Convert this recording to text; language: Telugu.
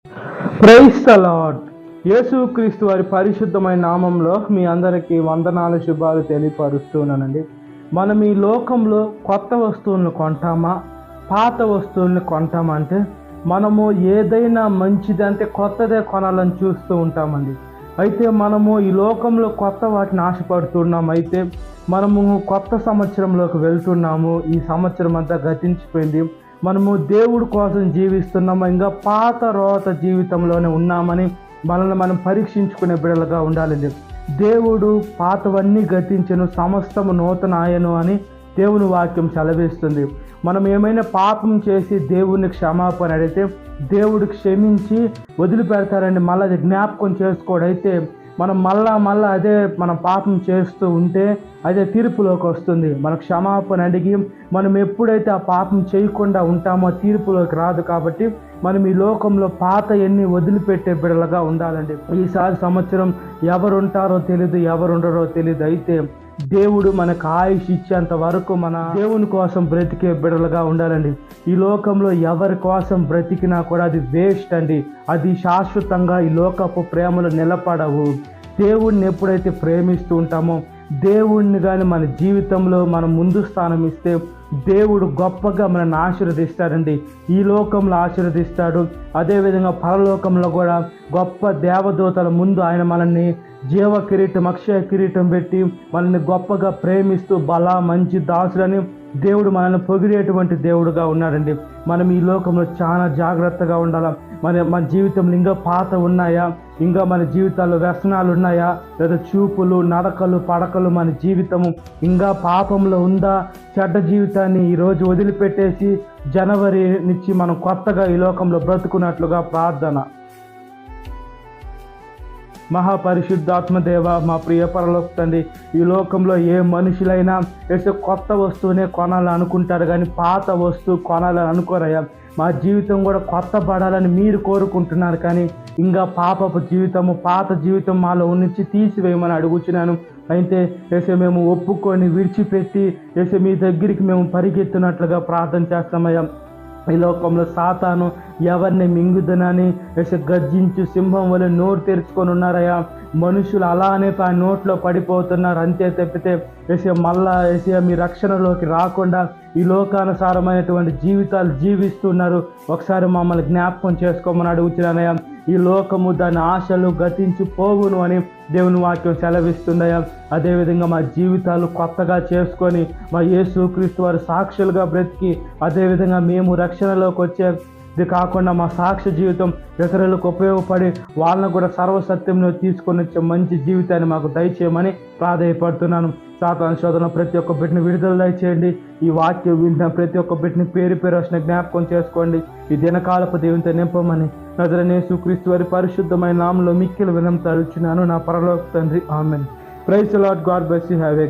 Praise the lord. యేసుక్రీస్తు వారి పరిశుద్ధమైన నామంలో మీ అందరికీ వందనాలు, శుభాలు తెలియపరుస్తున్నానండి. మనం ఈ లోకంలో కొత్త వస్తువులను కొంటామా, పాత వస్తువుల్ని కొంటామా అంటే మనము ఏదైనా మంచిది అంటే కొత్తదే కొనాలని చూస్తూ ఉంటామండి. అయితే మనము ఈ లోకంలో కొత్త వాటిని ఆశపడుతున్నాం. అయితే మనము కొత్త సంవత్సరంలోకి వెళ్తున్నాము. ఈ సంవత్సరం అంతా గతించిపోయింది. మనము దేవుడి కోసం జీవిస్తున్నాము, ఇంకా పాత రోత జీవితంలోనే ఉన్నామని మనల్ని మనం పరీక్షించుకునే బిడ్డలుగా ఉండాలండి. దేవుడు పాతవన్నీ గతించెను, సమస్తము నూతన ఆయను అని దేవుని వాక్యం సెలవిస్తుంది. మనం ఏమైనా పాపం చేసి దేవుని క్షమాపణ అడిగితే దేవుడు క్షమించి వదిలిపెడతారండి. మళ్ళీ అది జ్ఞాపకం చేసుకోడైతే మనం మళ్ళా అదే మనం పాపం చేస్తూ ఉంటే అదే తీర్పులోకి వస్తుంది. మన క్షమాపణ అడిగి మనం ఎప్పుడైతే ఆ పాపం చేయకుండా ఉంటామో తీర్పులోకి రాదు. కాబట్టి మనం ఈ లోకంలో పాత ఎన్ని వదిలిపెట్టే బిడ్డలుగా ఉండాలండి. ఈసారి సంవత్సరం ఎవరు ఉంటారో తెలీదు, ఎవరు ఉండరో తెలీదు. అయితే దేవుడు మనకు ఆయుష్ ఇచ్చేంత వరకు మన దేవుని కోసం బ్రతికే బిడ్డలుగా ఉండాలండి. ఈ లోకంలో ఎవరి కోసం బ్రతికినా కూడా అది వేస్ట్ అండి. అది శాశ్వతంగా ఈ లోకపు ప్రేమలు నిలబడవు. దేవుణ్ణి ఎప్పుడైతే ప్రేమిస్తూ ఉంటామో, దేవుణ్ణి కానీ మన జీవితంలో మనం ముందు స్థానం ఇస్తే దేవుడు గొప్పగా మనల్ని ఆశీర్వదిస్తాడండి. ఈ లోకంలో ఆశీర్వదిస్తాడు, అదేవిధంగా పరలోకంలో కూడా గొప్ప దేవదూతల ముందు ఆయన మనల్ని జీవ కిరీటం, అక్షయ కిరీటం పెట్టి మనల్ని గొప్పగా ప్రేమిస్తూ మంచి దాసులని దేవుడు మనల్ని పొగిడేటువంటి దేవుడుగా ఉన్నాడండి. మనం ఈ లోకంలో చాలా జాగ్రత్తగా ఉండాలి. మన జీవితంలో ఇంకా పాత ఉన్నాయా, ఇంకా మన జీవితాల్లో వ్యసనాలు ఉన్నాయా, లేదా చూపులు, నడకలు, పడకలు మన జీవితము ఇంకా పాపంలో ఉందా? చెడ్డ జీవితాన్ని ఈరోజు వదిలిపెట్టేసి జనవరి నుంచి మనం కొత్తగా ఈ లోకంలో బ్రతుకున్నట్లుగా ప్రార్థన. మహాపరిశుద్ధాత్మదేవ, మా ప్రియ పరలోక తండ్రి, ఈ లోకంలో ఏ మనుషులైనా వేసే కొత్త వస్తువునే కొనాలని అనుకుంటారు, కానీ పాత వస్తువు కొనాలని అనుకోరయ్యా. మా జీవితం కూడా కొత్త పడాలని మీరు కోరుకుంటున్నారు, కానీ ఇంకా పాపపు జీవితము, పాత జీవితం మాలో నుంచి తీసివేయమని అడుగుచున్నాను. అయితే వేసే మేము ఒప్పుకొని విడిచిపెట్టి వేసే మీ దగ్గరికి మేము పరిగెత్తినట్లుగా ప్రార్థన చేస్తామయ్యా. ఈ లోకంలో సాతాను ఎవరిని మింగుదనని వేసే గర్జించు సింహం వల్ల నోరు తెరుచుకొని ఉన్నారయ్యా. మనుషులు అలానే ఆ నోట్లో పడిపోతున్నారు. అంతే తప్పితే వేసే మీ రక్షణలోకి రాకుండా ఈ లోకానుసారమైనటువంటి జీవితాలు జీవిస్తున్నారు. ఒకసారి మమ్మల్ని జ్ఞాపకం చేసుకోమని అడుగుతున్నానయ్యా. ఈ లోకము దాని ఆశలు గతించి పోవును అని దేవుని వాక్యం సెలవిస్తుందయ్యా. అదేవిధంగా మా జీవితాలు కొత్తగా చేసుకొని మా యేసుక్రీస్తు వారి సాక్షులుగా బ్రతికి, అదేవిధంగా మేము రక్షణలోకి వచ్చేది కాకుండా మా సాక్ష్య జీవితం ఇతరులకు ఉపయోగపడి వాళ్ళను కూడా సర్వసత్యంలో తీసుకొని వచ్చే మంచి జీవితాన్ని మాకు దయచేయమని ప్రాధేయపడుతున్నాను. సాతాను శోధన ప్రతి ఒక్క బిడ్డని విడుదల దయచేయండి. ఈ వాక్యం వింటున్న ప్రతి ఒక్క బిడ్డని పేరు వచ్చిన జ్ఞాపకం చేసుకోండి. ఈ దినకాలపు దేవునితో నింపమని నజరేయుడైన యేసుక్రీస్తు వారి పరిశుద్ధమైన నామములో మిక్కిలి వినమ్రత అడుగుచున్నాను నా పరలోక తండ్రి, amen. Praise the Lord. God bless you. Have a